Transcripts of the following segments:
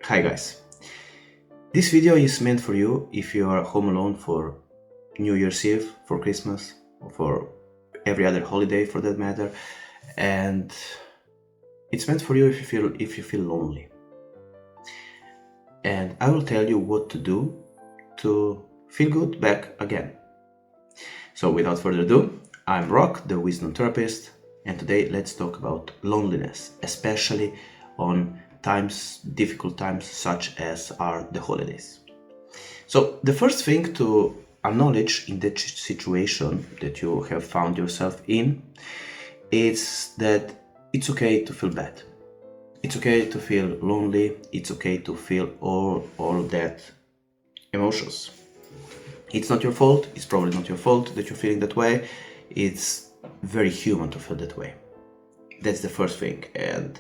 Hi guys, this video is meant for you if you are home alone for New Year's Eve, for Christmas, or for every other holiday for that matter, and it's meant for you if you feel lonely. And I will tell you what to do to feel good back again. So without further ado, I'm Rock, the wisdom therapist, and today let's talk about loneliness, especially on difficult times such as are the holidays. So the first thing to acknowledge in that situation that you have found yourself in is that it's okay to feel bad. It's okay to feel lonely. It's okay to feel all of that emotions. It's not your fault. It's probably not your fault that you're feeling that way. It's very human to feel that way. That's the first thing, and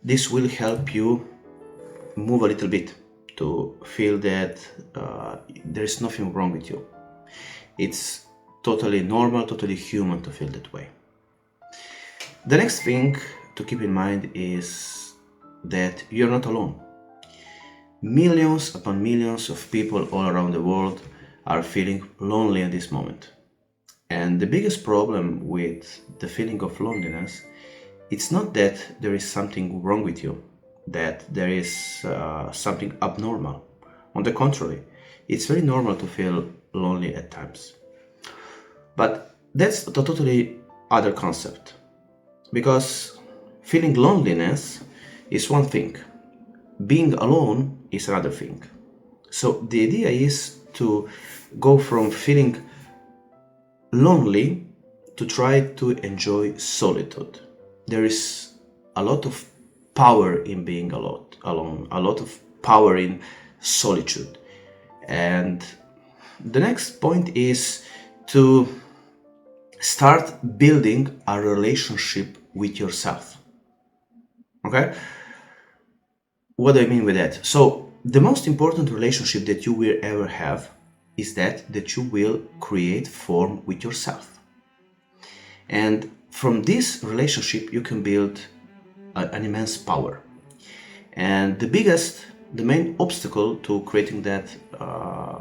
this will help you move a little bit to feel that there is nothing wrong with you. It's totally normal, totally human to feel that way. The next thing to keep in mind is that you're not alone. Millions upon millions of people all around the world are feeling lonely at this moment. And the biggest problem with the feeling of loneliness, it's not that there is something wrong with you, that there is something abnormal. On the contrary, it's very normal to feel lonely at times. But that's a totally other concept, because feeling loneliness is one thing, being alone is another thing. So the idea is to go from feeling lonely to try to enjoy solitude. There is a lot of power in being alone, a lot of power in solitude. And the next point is to start building a relationship with yourself. Okay? What do I mean with that? So the most important relationship that you will ever have is that you will form with yourself. And from this relationship, you can build an immense power. And the main obstacle to creating that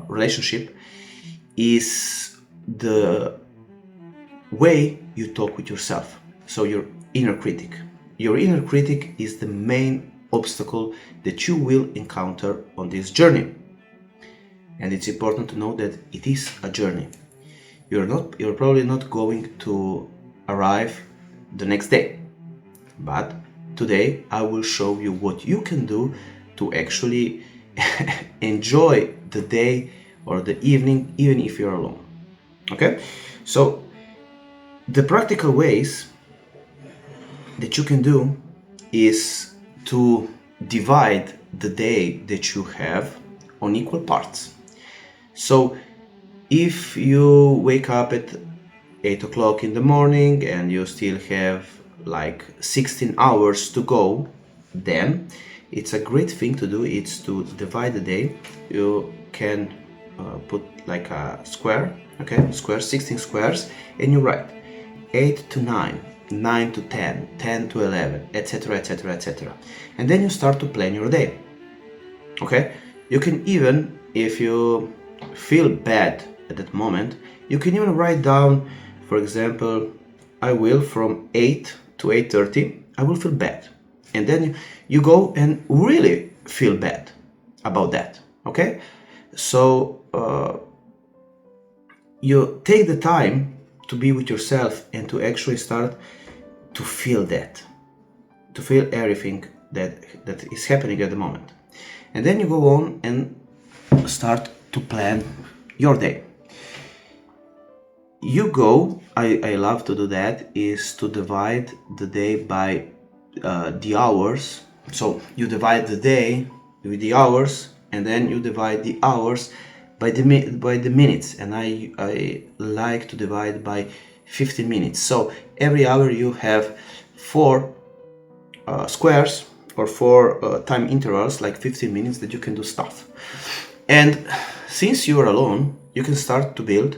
relationship is the way you talk with yourself. So your inner critic. Your inner critic is the main obstacle that you will encounter on this journey. And it's important to know that it is a journey. You're probably not going to arrive the next day, but today I will show you what you can do to actually enjoy the day or the evening, even if you're alone. Okay, so the practical ways that you can do is to divide the day that you have on equal parts. So if you wake up at 8 o'clock in the morning and you still have like 16 hours to go, then it's a great thing to do. It's to divide the day. You can put like a square, okay, 16 squares, and you write 8 to 9, 9 to 10, 10 to 11, etc, etc, etc. And then you start to plan your day. Okay, you can even, if you feel bad at that moment, you can even write down, for example, I will from 8 to 8:30, I will feel bad. And then you go and really feel bad about that, okay? So you take the time to be with yourself and to actually start to feel that, to feel everything that is happening at the moment. And then you go on and start to plan your day. I love to do that, is to divide the day by the hours. So you divide the day with the hours, and then you divide the hours by the minutes. And I like to divide by 15 minutes. So every hour you have 4 squares or 4 time intervals, like 15 minutes, that you can do stuff. And since you are alone, you can start to build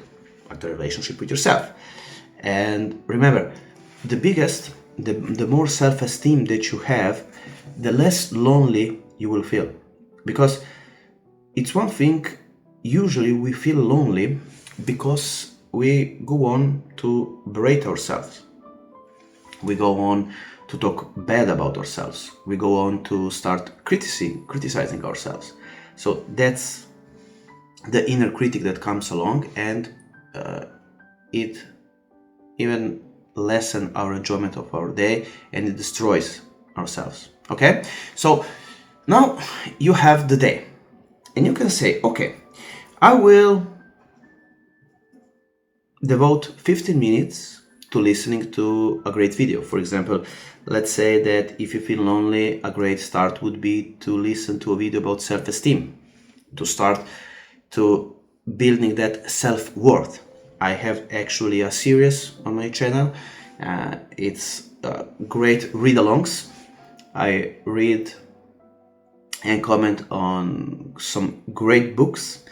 a relationship with yourself. And remember, the more self-esteem that you have, the less lonely you will feel. Because it's one thing, usually we feel lonely because we go on to berate ourselves. We go on to talk bad about ourselves. We go on to start criticizing ourselves. So that's the inner critic that comes along, and it even lessen our enjoyment of our day, and it destroys ourselves. Okay, so now you have the day, and you can say, okay, I will devote 15 minutes to listening to a great video. For example, let's say that if you feel lonely, a great start would be to listen to a video about self-esteem, to start to building that self-worth. I have actually a series on my channel. It's great read-alongs. I read and comment on some great books.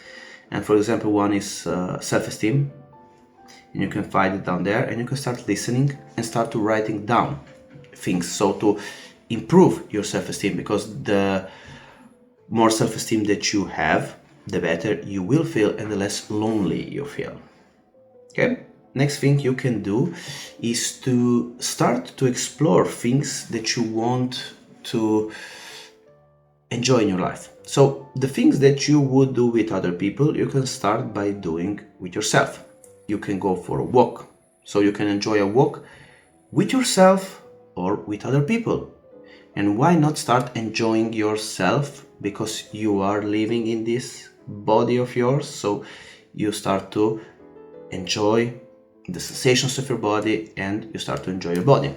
And for example, one is Self-Esteem. And you can find it down there, and you can start listening and start to writing down things. So to improve your self-esteem, because the more self-esteem that you have, the better you will feel and the less lonely you feel. Okay, next thing you can do is to start to explore things that you want to enjoy in your life. So the things that you would do with other people, you can start by doing with yourself. You can go for a walk, so you can enjoy a walk with yourself or with other people. And why not start enjoying yourself, because you are living in this body of yours, so you start to enjoy the sensations of your body, and you start to enjoy your body.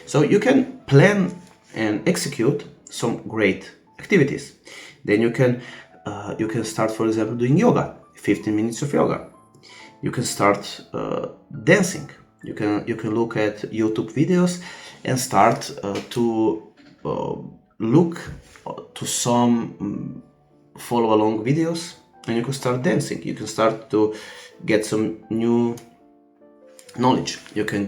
So you can plan and execute some great activities. Then you can start, for example, doing yoga, 15 minutes of yoga. You can start dancing. You can look at YouTube videos and start to look to some follow along videos, and you can start dancing. You can start to get some new knowledge. You can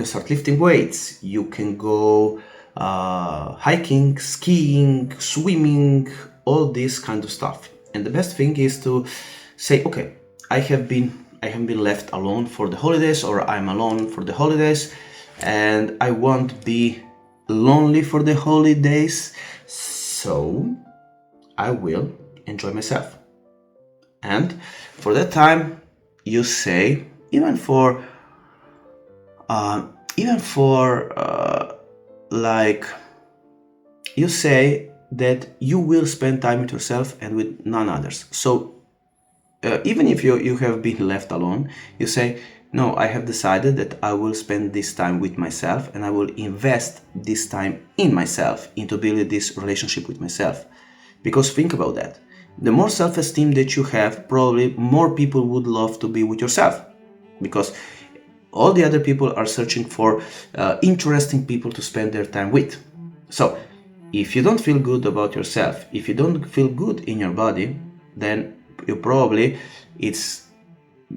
start lifting weights. You can go hiking, skiing, swimming, all this kind of stuff. And the best thing is to say, okay, I have been left alone for the holidays, or I'm alone for the holidays, and I won't be lonely for the holidays, so I will enjoy myself. And for that time, you say, even for like, you say that you will spend time with yourself and with none others. So even if you have been left alone, you say, no, I have decided that I will spend this time with myself, and I will invest this time in myself, into building this relationship with myself. Because think about that. The more self-esteem that you have, probably more people would love to be with yourself, because all the other people are searching for interesting people to spend their time with. So if you don't feel good about yourself, if you don't feel good in your body, then it's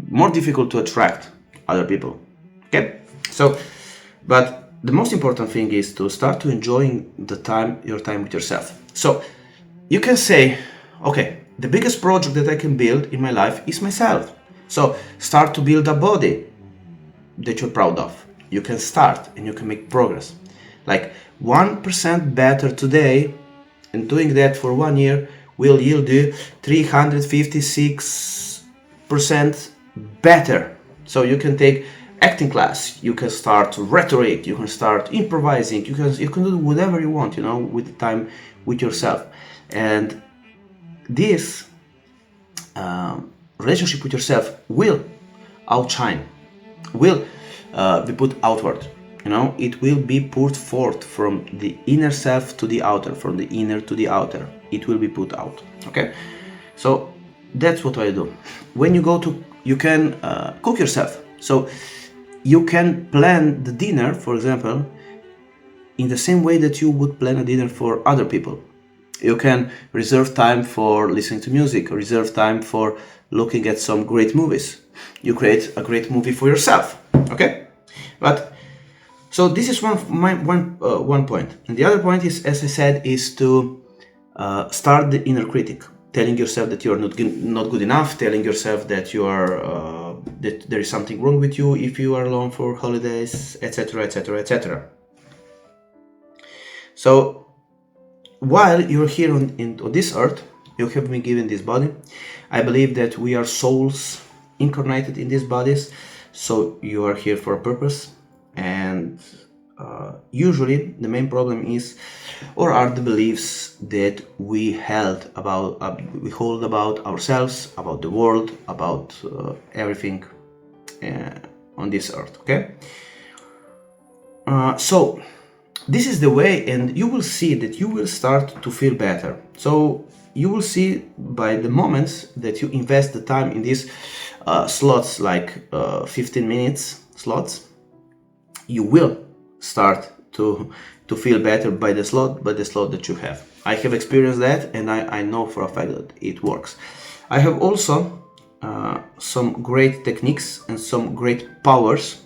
more difficult to attract other people. Okay, so but the most important thing is to start to enjoying your time with yourself. So you can say, okay, the biggest project that I can build in my life is myself. So start to build a body that you're proud of. You can start and you can make progress. Like 1% better today, and doing that for 1 year will yield you 356% better. So you can take acting class, you can start rhetoric, you can start improvising, you can do whatever you want, with the time with yourself. And this relationship with yourself will outshine, will be put outward. It will be put forth from the inner self to the outer, from the inner to the outer. It will be put out. Okay, so that's what I do. When you can cook yourself. So you can plan the dinner, for example, in the same way that you would plan a dinner for other people. You can reserve time for listening to music, reserve time for looking at some great movies. You create a great movie for yourself. Okay, but so this is one point, and the other point is, as I said, is to start the inner critic, telling yourself that you are not good enough, telling yourself that you are that there is something wrong with you if you are alone for holidays, etc., etc., etc. So while you're here on this earth, you have been given this body. I believe that we are souls incarnated in these bodies, so you are here for a purpose. And usually the main problem is, or are the beliefs that we hold about ourselves, about the world, about everything on this earth. Okay, so this is the way, and you will see that you will start to feel better. So you will see by the moments that you invest the time in these slots, like 15 minutes slots, you will start to feel better by the slot that you have. I have experienced that, and I know for a fact that it works. I have also some great techniques and some great powers,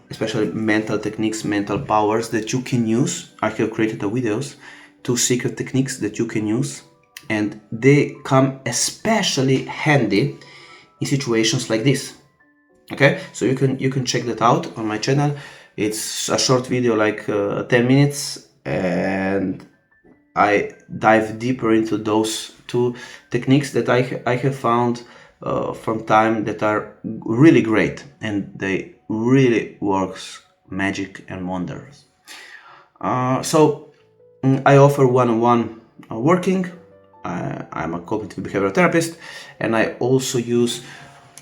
especially mental techniques, mental powers that you can use. I have created a videos, 2 secret techniques that you can use, and they come especially handy in situations like this. Okay, so you can check that out on my channel. It's a short video, like 10 minutes, and I dive deeper into those 2 techniques that I have found from time that are really great, and they really works magic and wonders. So I offer one-on-one working. I'm a cognitive behavioral therapist, and I also use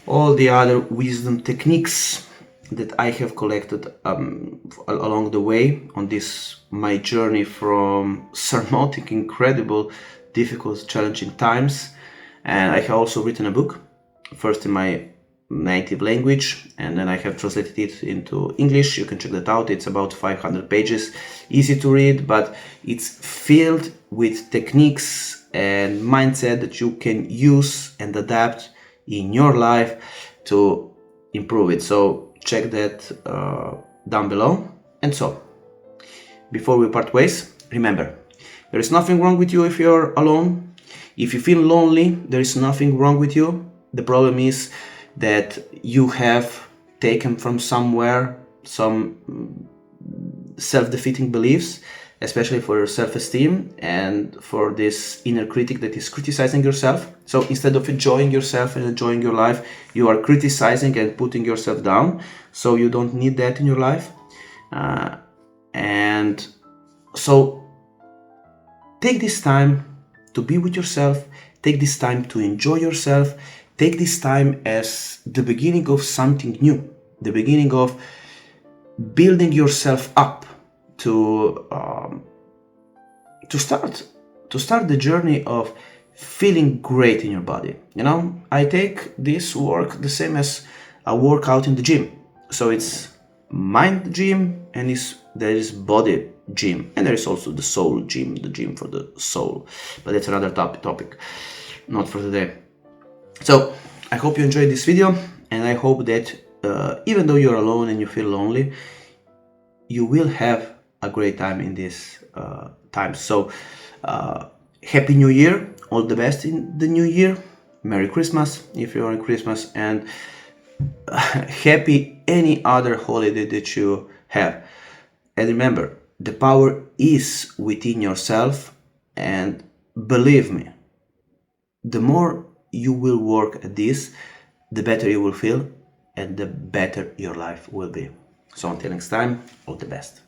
all the other wisdom techniques that I have collected along the way on this my journey from surmounting incredible, difficult, challenging times. And I have also written a book, first in my native language, and then I have translated it into English. You can check that out. It's about 500 pages, easy to read, but it's filled with techniques and mindset that you can use and adapt in your life to improve it. So check that down below. And so before we part ways, remember, there is nothing wrong with you if you're alone. If you feel lonely, there is nothing wrong with you. The problem is that you have taken from somewhere some self-defeating beliefs, especially for your self-esteem and for this inner critic that is criticizing yourself. So instead of enjoying yourself and enjoying your life, you are criticizing and putting yourself down. So you don't need that in your life. And so take this time to be with yourself. Take this time to enjoy yourself. Take this time as the beginning of something new, the beginning of building yourself up to start the journey of feeling great in your body. You know, I take this work the same as a workout in the gym. So it's mind gym, and there is body gym, and there is also the soul gym, the gym for the soul. But that's another topic, not for today. So I hope you enjoyed this video, and I hope that even though you're alone and you feel lonely, you will have a great time in this time. So Happy New Year, all the best in the new year, Merry Christmas if you're on Christmas, and happy any other holiday that you have. And remember, the power is within yourself, and believe me, the more you will work at this, the better you will feel and the better your life will be. So until next time, all the best.